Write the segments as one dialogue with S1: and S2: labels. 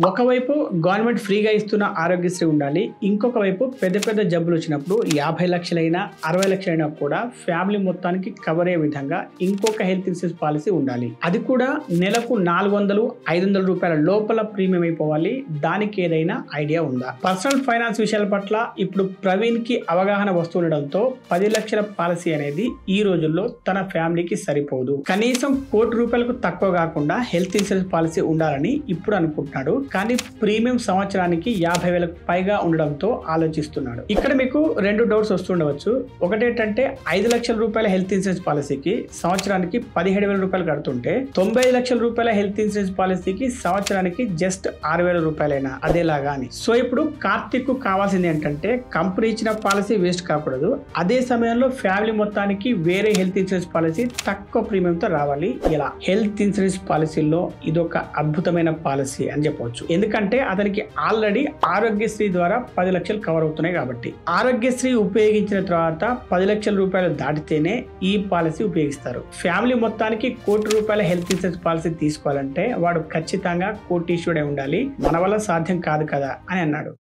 S1: ఒకవైపు గవర్నమెంట్ ఫ్రీగా ఇస్తున్న ఆరోగ్యశ్రీ ఉండాలి, ఇంకొక వైపు పెద్ద పెద్ద జబ్బులు వచ్చినప్పుడు 50 లక్షలైనా 60 లక్షలైనా కూడా ఫ్యామిలీ మొత్తానికి కవర్ అయ్యే విధంగా ఇంకొక హెల్త్ ఇన్సూరెన్స్ పాలసీ ఉండాలి. అది కూడా నెలకు 400-500 రూపాయల లోపల ప్రీమియం అయిపోవాలి. దానికి ఏదైనా ఐడియా ఉందా? పర్సనల్ ఫైనాన్స్ విషయాల పట్ల ఇప్పుడు ప్రవీణ్ కి అవగాహన వస్తుండడంతో 10 లక్షల పాలసీ అనేది ఈ రోజుల్లో తన ఫ్యామిలీకి సరిపోదు. కనీసం ₹1,00,00,000 తక్కువ కాకుండా హెల్త్ ఇన్సూరెన్స్ పాలసీ ఉండాలని ఇప్పుడు అనుకుంటున్నాడు. కానీ ప్రీమియం సంవత్సరానికి 50,000 పైగా ఉండడంతో ఆలోచిస్తున్నాడు. ఇక్కడ మీకు 2 డౌట్స్ వస్తుండవచ్చు. ఒకటేంటంటే 5 లక్షల రూపాయల హెల్త్ ఇన్సూరెన్స్ పాలసీకి సంవత్సరానికి 17,000 రూపాయలు కడుతుంటే 95 లక్షల రూపాయల హెల్త్ ఇన్సూరెన్స్ పాలసీకి సంవత్సరానికి జస్ట్ 6,000 రూపాయలైనా అదేలాగా అని. సో ఇప్పుడు కార్తిక్ కు కావాల్సింది ఏంటంటే కంపెనీ ఇచ్చిన పాలసీ వేస్ట్ కాకూడదు, అదే సమయంలో ఫ్యామిలీ మొత్తానికి వేరే హెల్త్ ఇన్సూరెన్స్ పాలసీ తక్కువ ప్రీమియంతో రావాలి. ఇలా హెల్త్ ఇన్సూరెన్స్ పాలసీలో ఇదొక అద్భుతమైన పాలసీ అని చెప్పవచ్చు. ఎందుకంటే అతనికి ఆల్రెడీ ఆరోగ్యశ్రీ ద్వారా 10 లక్షలు కవర్ అవుతున్నాయి కాబట్టి. ఆరోగ్యశ్రీ ఉపయోగించిన తర్వాత 10 లక్షల రూపాయలు దాటితేనే ఈ పాలసీ ఉపయోగిస్తారు. ఫ్యామిలీ మొత్తానికి ₹1,00,00,000 హెల్త్ ఇన్సూరెన్స్ పాలసీ తీసుకోవాలంటే వాడు ఖచ్చితంగా కోటీశ్వరుడై ఉండాలి. మన వల్ల సాధ్యం కాదు కదా అని అన్నాడు.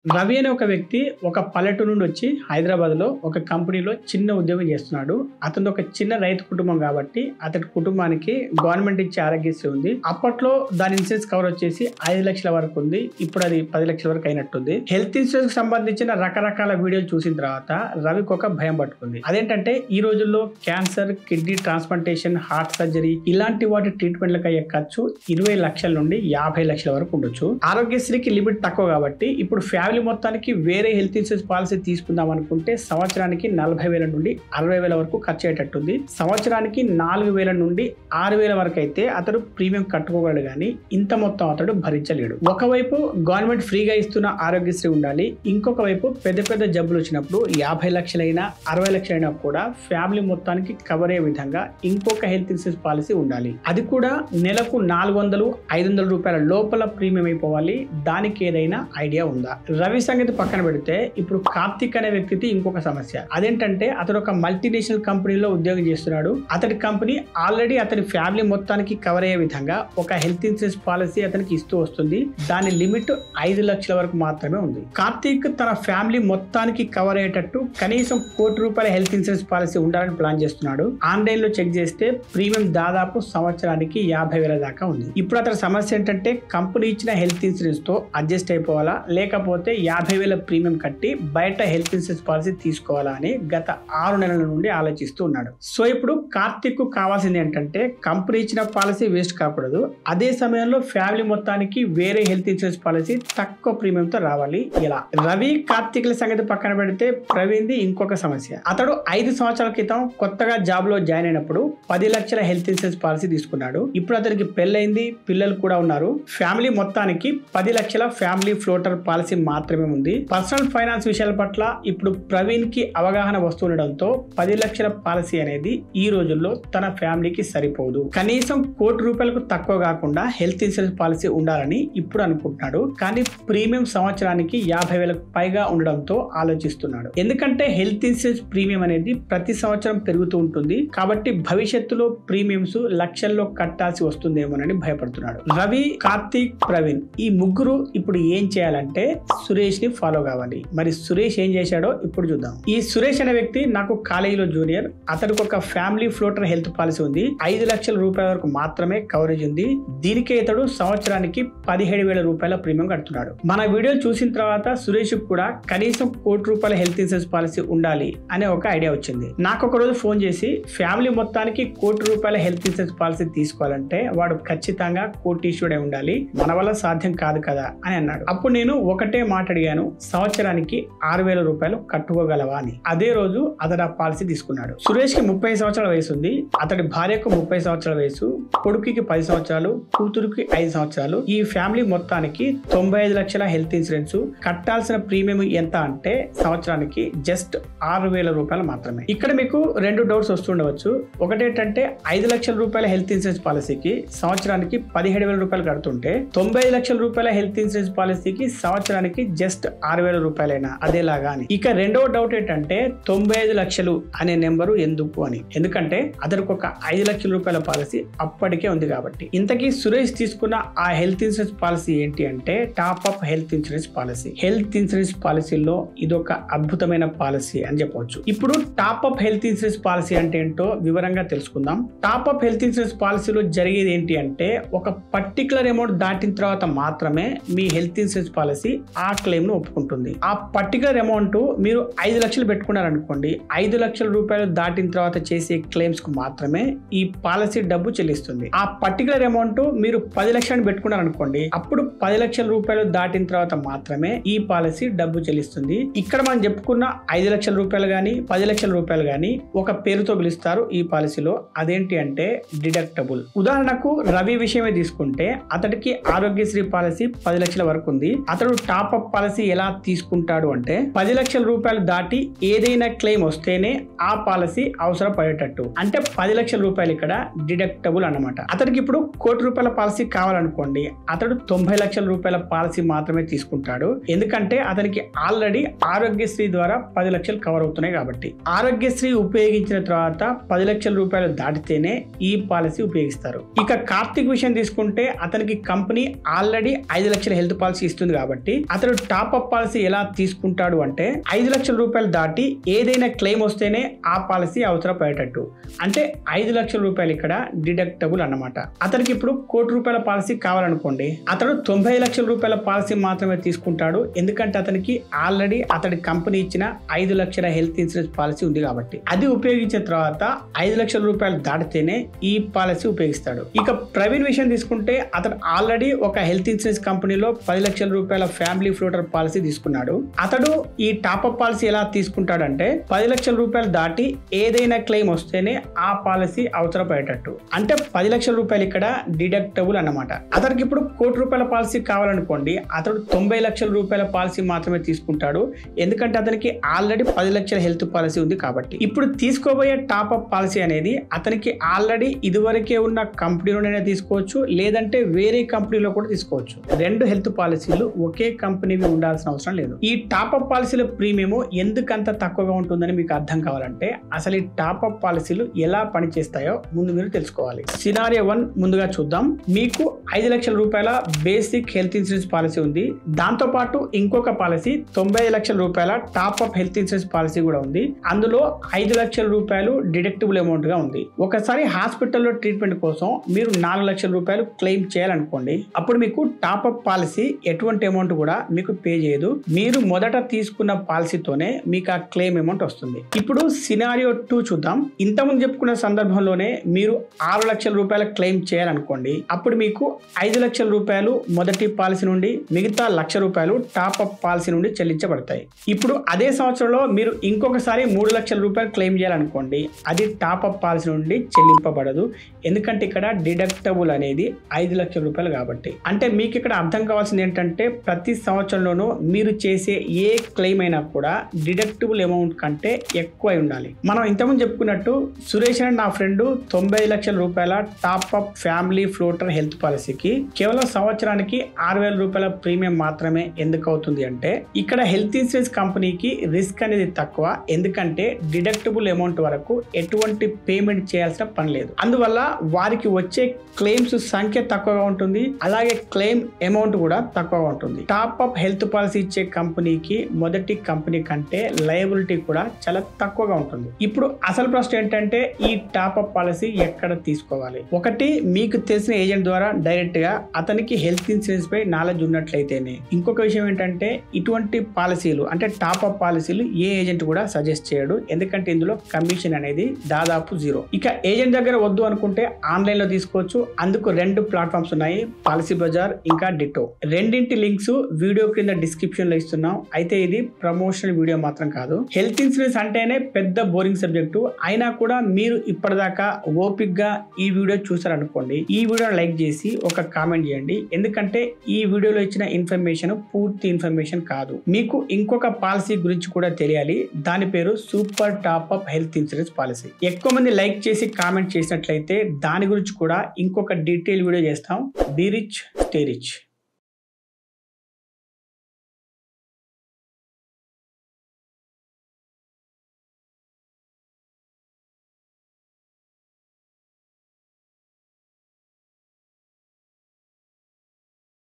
S1: రవి అనే ఒక వ్యక్తి ఒక పల్లెటూరు నుండి వచ్చి హైదరాబాద్ లో ఒక కంపెనీలో చిన్న ఉద్యోగం చేస్తున్నాడు. అతను ఒక చిన్న రైతు కుటుంబం కాబట్టి అతడి కుటుంబానికి గవర్నమెంట్ ఇచ్చే ఆరోగ్యశ్రీ ఉంది. అప్పట్లో దాని ఇన్సూరెన్స్ కవర్ వచ్చేసి 5 లక్షల వరకు ఉంది. ఇప్పుడు అది 10 లక్షల వరకు అయినట్టుంది. హెల్త్ ఇన్సూరెన్స్ సంబంధించిన రకరకాల వీడియోలు చూసిన తర్వాత రవికి ఒక భయం పట్టుకుంది. అదేంటంటే ఈ రోజుల్లో cancer, kidney transplantation, heart surgery ఇలాంటి వాటి ట్రీట్మెంట్లకు అయ్యే ఖర్చు 20 లక్షల నుండి 50 లక్షల వరకు ఉండొచ్చు. ఆరోగ్యశ్రీకి లిమిట్ తక్కువ కాబట్టి ఇప్పుడు ఫ్యామిలీ మొత్తానికి వేరే హెల్త్ ఇన్సూరెన్స్ పాలసీ తీసుకుందాం అనుకుంటే సంవత్సరానికి 40,000 నుండి 60,000 వరకు ఖర్చు అయ్యేటట్టుంది. సంవత్సరానికి 4,000 నుండి 6,000 వరకు అయితే అతడు ప్రీమియం కట్టుకోగలడు, కానీ ఇంత మొత్తం అతడు భరించలేడు. ఒకవైపు గవర్నమెంట్ ఫ్రీగా ఇస్తున్న ఆరోగ్యశ్రీ ఉండాలి, ఇంకొక వైపు పెద్ద పెద్ద జబ్బులు వచ్చినప్పుడు 50 లక్షలైనా 60 లక్షలైనా కూడా ఫ్యామిలీ మొత్తానికి కవర్ అయ్యే విధంగా ఇంకొక హెల్త్ ఇన్సూరెన్స్ పాలసీ ఉండాలి. అది కూడా నెలకు 400-500 రూపాయల లోపల ప్రీమియం అయిపోవాలి. దానికి ఏదైనా ఐడియా ఉందా? రవి సంగతి పక్కన పెడితే ఇప్పుడు కార్తిక్ అనే వ్యక్తికి ఇంకొక సమస్య. అదేంటంటే అతడు ఒక మల్టీనేషనల్ కంపెనీలో ఉద్యోగం చేస్తున్నాడు. అతడి కంపెనీ ఆల్రెడీ అతని ఫ్యామిలీ మొత్తానికి కవర్ అయ్యే విధంగా ఒక హెల్త్ ఇన్సూరెన్స్ పాలసీ అతనికి ఇస్తూ వస్తుంది. దాని లిమిట్ 5 లక్షల వరకు మాత్రమే ఉంది. కార్తిక్ తన ఫ్యామిలీ మొత్తానికి కవర్ అయ్యేటట్టు కనీసం ₹1,00,00,000 హెల్త్ ఇన్సూరెన్స్ పాలసీ ఉండాలని ప్లాన్ చేస్తున్నాడు. ఆన్లైన్ లో చెక్ చేస్తే ప్రీమియం దాదాపు సంవత్సరానికి 50,000 దాకా ఉంది. ఇప్పుడు అతని సమస్య ఏంటంటే కంపెనీ ఇచ్చిన హెల్త్ ఇన్సూరెన్స్ తో అడ్జస్ట్ అయిపోవాలా, లేకపోతే 50,000 ప్రీమియం కట్టి బయట హెల్త్ ఇన్సూరెన్స్ పాలసీ తీసుకోవాలా అని గత 6 నెలల నుండి ఆలోచిస్తూ ఉన్నాడు. సో ఇప్పుడు కార్తిక్ కు కావాల్సింది ఏంటంటే కంపెనీ ఇచ్చిన పాలసీ వేస్ట్ కాకూడదు, అదే సమయంలో ఫ్యామిలీ మొత్తానికి వేరే హెల్త్ ఇన్సూరెన్స్ పాలసీ తక్కువ ప్రీమియంతో రావాలి. ఇలా రవి కార్తిక్ ల సంగతి పక్కన పెడితే ప్రవీణ్ ది ఇంకొక సమస్య. అతడు 5 సంవత్సరాల క్రితం కొత్తగా జాబ్ లో జాయిన్ అయినప్పుడు 10 లక్షల హెల్త్ ఇన్సూరెన్స్ పాలసీ తీసుకున్నాడు. ఇప్పుడు అతనికి పెళ్ళైంది, పిల్లలు కూడా ఉన్నారు. ఫ్యామిలీ మొత్తానికి 10 లక్షల ఫ్యామిలీ ఫ్లోటర్ పాలసీ మాత్రమే ఉంది. పర్సనల్ ఫైనాన్స్ విషయాల పట్ల ఇప్పుడు ప్రవీణ్ కి అవగాహన వస్తుండడంతో 10 లక్షల పాలసీ అనేది ఈ రోజుల్లో తన ఫ్యామిలీకి సరిపోదు. కనీసం ₹1,00,00,000 తక్కువ కాకుండా హెల్త్ ఇన్సూరెన్స్ పాలసీ ఉండాలని ఇప్పుడు అనుకుంటున్నాడు. కానీ ప్రీమియం సంవత్సరానికి 50,000 పైగా ఉండడంతో ఆలోచిస్తున్నాడు. ఎందుకంటే హెల్త్ ఇన్సూరెన్స్ ప్రీమియం అనేది ప్రతి సంవత్సరం పెరుగుతూ ఉంటుంది కాబట్టి భవిష్యత్తులో ప్రీమియంస్ లక్షల్లో కట్టాల్సి వస్తుందేమోనని భయపడుతున్నాడు. రవి, కార్తిక్, ప్రవీణ్ ఈ ముగ్గురు ఇప్పుడు ఏం చేయాలంటే సురేష్ ని ఫాలో కావాలి. మరి సురేష్ ఏం చేశాడో ఇప్పుడు చూద్దాం. ఈ సురేష్ అనే వ్యక్తి నాకు కాలేజీలో జూనియర్. అతనికి ఒక ఫ్యామిలీ ఫ్లోటర్ హెల్త్ పాలసీ ఉంది. 5 లక్షల రూపాయల వరకు మాత్రమే కవరేజ్ ఉంది. దీనికే ఇతడు సంవత్సరానికి 17,000 రూపాయల ప్రీమియం కడుతున్నాడు. మన వీడియో చూసిన తర్వాత సురేష్ కూడా కనీసం ₹1,00,00,000 హెల్త్ ఇన్సూరెన్స్ పాలసీ ఉండాలి అనే ఒక ఐడియా వచ్చింది. నాకు ఒక రోజు ఫోన్ చేసి ఫ్యామిలీ మొత్తానికి ₹1,00,00,000 హెల్త్ ఇన్సూరెన్స్ పాలసీ తీసుకోవాలంటే వాడు ఖచ్చితంగా కోటీశ్వరుడై ఉండాలి. మన వల్ల సాధ్యం కాదు కదా అని అన్నాడు. అప్పుడు నేను ఒకటే మాట అడిగాను, సంవత్సరానికి 6,000 రూపాయలు కట్టుకోగలవా అని. అదే రోజు అతడు ఆ పాలసీ తీసుకున్నాడు. సురేష్ కి 30 సంవత్సరాల వయసు ఉంది. అతడి భార్యకు 30 సంవత్సరాల వయసు, కొడుకుకి 10 సంవత్సరాలు, కూతురుకి 5 సంవత్సరాలు. ఈ ఫ్యామిలీ మొత్తానికి 95 లక్షల హెల్త్ ఇన్సూరెన్స్. కట్టాల్సిన ప్రీమియం ఎంత అంటే సంవత్సరానికి జస్ట్ 6,000 రూపాయలు మాత్రమే. ఇక్కడ మీకు 2 డౌట్స్ వస్తుండవచ్చు. ఒకటేంటంటే 5 లక్షల రూపాయల హెల్త్ ఇన్సూరెన్స్ పాలసీకి సంవత్సరానికి 17,000 రూపాయలు కడుతుంటే 95 లక్షల రూపాయల హెల్త్ ఇన్సూరెన్స్ పాలసీకి సంవత్సరానికి జస్ట్ 6,000 రూపాయలైనా అదేలాగా అని. ఇక రెండవ డౌట్ ఏంటంటే 95 లక్షలు అనే నెంబరు ఎందుకు అని. ఎందుకంటే అతనికి ఒక 5 లక్షల రూపాయల పాలసీ అప్పటికే ఉంది కాబట్టి. ఇంతకీ సురేష్ తీసుకున్న ఆ హెల్త్ ఇన్సూరెన్స్ పాలసీ ఏంటి అంటే top up health insurance policy. Health insurance పాలసీలో ఇదొక అద్భుతమైన పాలసీ అని చెప్పవచ్చు. ఇప్పుడు top up health insurance policy అంటే ఏంటో వివరంగా తెలుసుకుందాం. టాప్ అప్ హెల్త్ ఇన్సూరెన్స్ పాలసీలో జరిగేది ఏంటి అంటే ఒక పర్టికులర్ అమౌంట్ దాటిన తర్వాత మాత్రమే మీ హెల్త్ ఇన్సూరెన్స్ పాలసీ ఆ క్లెయిమ్ ను ఒప్పుకుంటుంది. ఆ పర్టికులర్ అమౌంట్ మీరు 5 లక్షలు పెట్టుకున్నారనుకోండి, 5 లక్షల రూపాయలు దాటిన తర్వాత చేసే క్లెయిమ్స్ కు మాత్రమే ఈ పాలసీ డబ్బు చెల్లిస్తుంది. ఆ పర్టికులర్ అమౌంట్ మీరు 10 లక్షలు పెట్టుకున్నారనుకోండి, అప్పుడు 10 లక్షల రూపాయలు దాటిన తర్వాత మాత్రమే ఈ పాలసీ డబ్బు చెల్లిస్తుంది. ఇక్కడ మనం చెప్పుకున్న 5 లక్షల రూపాయలు గానీ 10 లక్షల రూపాయలు గానీ ఒక పేరుతో పిలుస్తారు ఈ పాలసీలో. అదేంటి అంటే డిడక్టబుల్. ఉదాహరణకు రవి విషయమే తీసుకుంటే అతడికి ఆరోగ్యశ్రీ పాలసీ 10 లక్షల వరకు ఉంది. అతడు టాప్ అప్ పాలసీ ఎలా తీసుకుంటాడు అంటే 10 లక్షల రూపాయలు దాటి ఏదైనా క్లెయిమ్ వస్తేనే ఆ పాలసీ అవసరపడేటట్టు. అంటే 10 లక్షల రూపాయలు ఇక్కడ డిడక్టబుల్ అన్నమాట. అతడికి ఇప్పుడు ₹1,00,00,000 పాలసీ కావాలనుకోండి, అతడు 90 లక్షల రూపాయల పాలసీ మాత్రమే తీసుకుంటాడు. ఎందుకంటే అతనికి ఆల్రెడీ ఆరోగ్యశ్రీ ద్వారా 10 లక్షలు కవర్ అవుతున్నాయి కాబట్టి. ఆరోగ్యశ్రీ ఉపయోగించిన తర్వాత 10 లక్షల రూపాయలు దాటితేనే ఈ పాలసీ ఉపయోగిస్తారు. ఇక కార్తిక్ విషయం తీసుకుంటే అతనికి కంపెనీ ఆల్రెడీ 5 లక్షల హెల్త్ పాలసీ ఇస్తుంది కాబట్టి అతడు టాప్ అప్ పాలసీ ఎలా తీసుకుంటాడు అంటే 5 లక్షల రూపాయలు దాటి ఏదైనా క్లెయిమ్ వస్తేనే ఆ పాలసీ అవసరపడేటట్టు. అంటే 5 లక్షల రూపాయలు ఇక్కడ డిడక్టబుల్ అన్నమాట. అతనికి ఇప్పుడు ₹1,00,00,000 పాలసీ కావాలనుకోండి, అతడు 90 లక్షల రూపాయల పాలసీ మాత్రమే తీసుకుంటాడు. ఎందుకంటే అతనికి ఆల్రెడీ అతడి కంపెనీ ఇచ్చిన 5 లక్షల హెల్త్ ఇన్సూరెన్స్ పాలసీ ఉంది కాబట్టి. అది ఉపయోగించిన తర్వాత 5 లక్షల రూపాయలు దాటితేనే ఈ పాలసీ ఉపయోగిస్తాడు. ఇక ప్రవీణ్ విషయం తీసుకుంటే అతడు ఆల్రెడీ ఒక హెల్త్ ఇన్సూరెన్స్ కంపెనీలో 10 లక్షల రూపాయల ఫ్యామిలీ ఫ్లోటర్ పాలసీ తీసుకున్నాడు. అతడు ఈ టాప్ అప్ పాలసీ ఎలా తీసుకుంటాడంటే 10 లక్షల రూపాయలు దాటి ఏదైనా క్లెయిమ్ వస్తేనే ఆ పాలసీ అవసరపడేటట్టు. అంటే 10 లక్షల రూపాయలు ఇక్కడ డిడక్టబుల్ అన్నమాట. అతనికి ఇప్పుడు ₹1,00,00,000 పాలసీ కావాలనుకోండి, అతడు 90 లక్షల రూపాయల పాలసీ మాత్రమే తీసుకుంటాడు. ఎందుకంటే అతనికి ఆల్రెడీ 10 లక్షల హెల్త్ పాలసీ ఉంది కాబట్టి. ఇప్పుడు తీసుకోబోయే టాప్ అప్ పాలసీ అనేది అతనికి ఆల్రెడీ ఇదివరకే ఉన్న కంపెనీలోనే తీసుకోవచ్చు, లేదంటే వేరే కంపెనీలో కూడా తీసుకోవచ్చు. 2 హెల్త్ పాలసీలు ఒకే కంపెనీవి ఉండాల్సిన అవసరం లేదు. ఈ టాప్ అప్ పాలసీల ప్రీమియం ఎందుకంత తక్కువగా ఉంటుందని మీకు అర్థం కావాలంటే అసలు ఈ టాప్ అప్ పాలసీలు ఎలా పనిచేస్తాయో ముందు మీరు తెలుసుకోవాలి. సినారియో 1 ముందుగా చూద్దాం. మీకు 5 లక్షల రూపాయల బేసిక్ హెల్త్ ఇన్సూరెన్స్ పాలసీ ఉంది. దాంతో పాటు ఇంకొక పాలసీ 90 లక్షల రూపాయల top up health insurance policy కూడా ఉంది. అందులో 5 లక్షల రూపాయలు డిడక్టబుల్ అమౌంట్ గా ఉంది. ఒకసారి హాస్పిటల్లో ట్రీట్మెంట్ కోసం మీరు 4 లక్షల రూపాయలు క్లెయిమ్ చేయాలనుకోండి, అప్పుడు మీకు టాప్ అప్ పాలసీ ఎటువంటి అమౌంట్ కూడా మీకు పే చేయదు. మీరు మొదట తీసుకున్న పాలసీతోనే మీకు ఆ క్లెయిమ్ అమౌంట్ వస్తుంది. ఇప్పుడు సినారియో 2 చూద్దాం. ఇంతకుముందు చెప్పుకున్న సందర్భంలోనే మీరు 6 లక్షల రూపాయల క్లెయిమ్ చేయాలనుకోండి, అప్పుడు మీకు 5 లక్షల రూపాయలు మొదటి పాలసీ నుండి, మిగతా ₹1,00,000 టాప్ అప్ పాలసీ నుండి చెల్లించబడతాయి. ఇప్పుడు అదే సంవత్సరంలో మీరు ఇంకొకసారి 3 లక్షల రూపాయలు క్లెయిమ్ చేయాలనుకోండి, అది టాప్ అప్ పాలసీ నుండి చెల్లింపబడదు. ఎందుకంటే ఇక్కడ డిడక్టబుల్ అనేది 5 లక్షల రూపాయలు కాబట్టి. అంటే మీకు ఇక్కడ అర్థం కావాల్సింది ఏంటంటే ప్రతి సంవత్సరంలోనూ మీరు చేసే ఏ క్లెయిమ్ అయినా కూడా డిడక్టబుల్ అమౌంట్ కంటే ఎక్కువ ఉండాలి. మనం ఇంతకుముందు చెప్పుకున్నట్టు సురేష్ అనే నా ఫ్రెండ్ 90 లక్షల రూపాయల top up family floater health పాలసీకి కేవలం సంవత్సరానికి 6,000 రూపాయల ప్రీమియం మాత్రమే ఎందుకు అవుతుంది అంటే ఇక్కడ హెల్త్ ఇన్సూరెన్స్ కంపెనీకి రిస్క్ అనేది తక్కువ. ఎందుకంటే డిడక్టబుల్ అమౌంట్ వరకు ఎటువంటి పేమెంట్ చేయాల్సిన పని లేదు. అందువల్ల వారికి వచ్చే క్లెయిమ్స్ సంఖ్య తక్కువగా ఉంటుంది, అలాగే క్లెయిమ్ అమౌంట్ కూడా తక్కువగా ఉంటుంది. టాప్ అప్ హెల్త్ పాలసీ ఇచ్చే కంపెనీకి మొదటి కంపెనీ కంటే లయబిలిటీ కూడా చాలా తక్కువగా ఉంటుంది. ఇప్పుడు అసలు ప్రశ్న ఏంటంటే ఈ టాప్ అప్ పాలసీ ఎక్కడ తీసుకోవాలి? ఒకటి, మీకు తెలిసిన ఏజెంట్ ద్వారా డైరెక్ట్ గా అతనికి హెల్త్ ఇన్సూరెన్స్ పై నాలెడ్జ్ ఉన్నట్లయితేనే. ఇంకొక విషయం ఏంటంటే ఇటువంటి పాలసీలు అంటే టాప్ అప్ పాలసీలు ఏ ఏజెంట్ కూడా సజెస్ట్ చేయడు. ఎందుకంటే ఇందులో కమిషన్ అనేది దాదాపు 0. ఇక ఏజెంట్ దగ్గర వద్దు అనుకుంటే ఆన్లైన్ లో తీసుకోవచ్చు. అందుకు 2 ప్లాట్ఫామ్స్ ఉన్నాయి, పాలసీ బజార్ ఇంకా డిటో. రెండింటి లింక్స్ వీడియో కింద డిస్క్రిప్షన్ లో ఇస్తున్నాం. అయితే ఇది ప్రమోషనల్ వీడియో మాత్రం కాదు. హెల్త్ ఇన్సూరెన్స్ అంటేనే పెద్ద బోరింగ్ సబ్జెక్టు అయినా కూడా మీరు ఇప్పటిదాకా ఓపిక్ గా ఈ వీడియో చూసారనుకోండి, ఈ వీడియో లైక్ చేసి ఒక కామెంట్ చేయండి. ఎందుకంటే ఈ వీడియోలో ఇచ్చిన ఇన్ఫర్మేషన్ పూర్తి ఇన్ఫర్మేషన్ కాదు. మీకు ఇంకొక పాలసీ గురించి కూడా తెలియాలి. దాని పేరు super top up health insurance policy. ఎక్కువ మంది లైక్ చేసి కామెంట్ చేసినట్లయితే దాని గురించి కూడా ఇంకొక డీటెయిల్ వీడియో చేస్తాం. Be rich, stay rich.